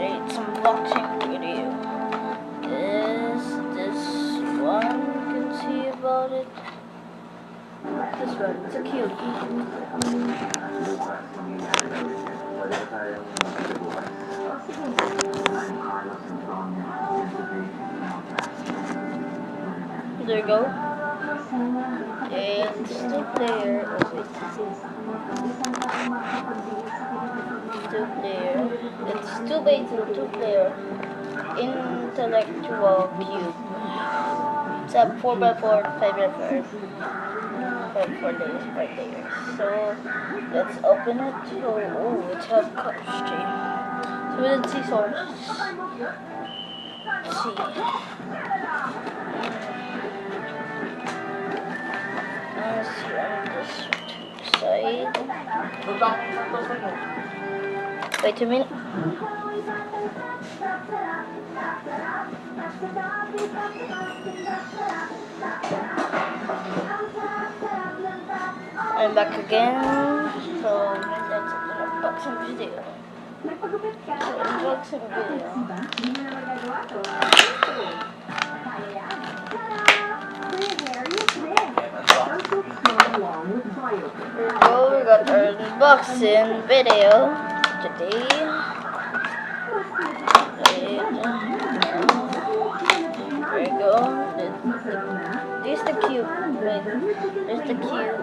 It's unboxing video. This one you can see about it. This one, it's a cute. There you go. And it's two-player. Two-player. It's 2x2 two-player intellectual cube. It's a 4x4, 5x4. 4 layers, 5 layers. So let's open it. Oh, it's a country. So let's see source. Let's see. Let's see on this side. Wait a minute. I'm back again. So let's open up unboxing video. Unboxing video. So we got our unboxing video today. There you go. This is the cube. There's the cube.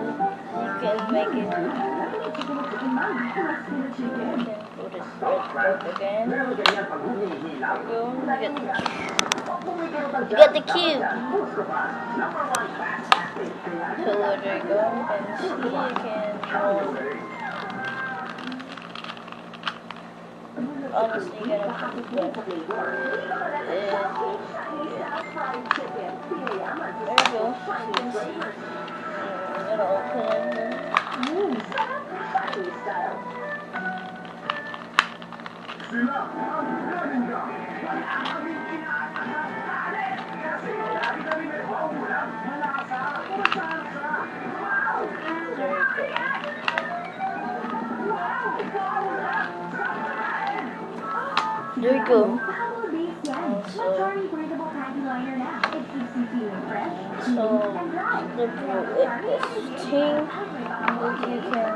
You can make it. You can put it right again. There you go. You get the cube. So there you go. You can see. You can honestly get a cube. There you go. You can see. I'm gonna open it. There you go. So the this thing you can.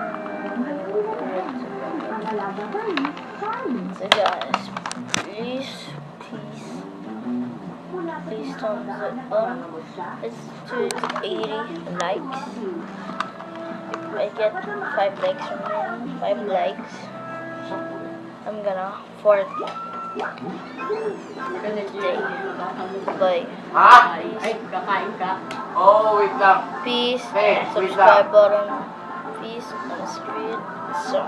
So guys, please thumbs it up. Let's do it to 80 likes. If I get 5 likes from you, 5 likes, I'm gonna fart today. Bye. Peace. Subscribe button. Peace on the screen. So.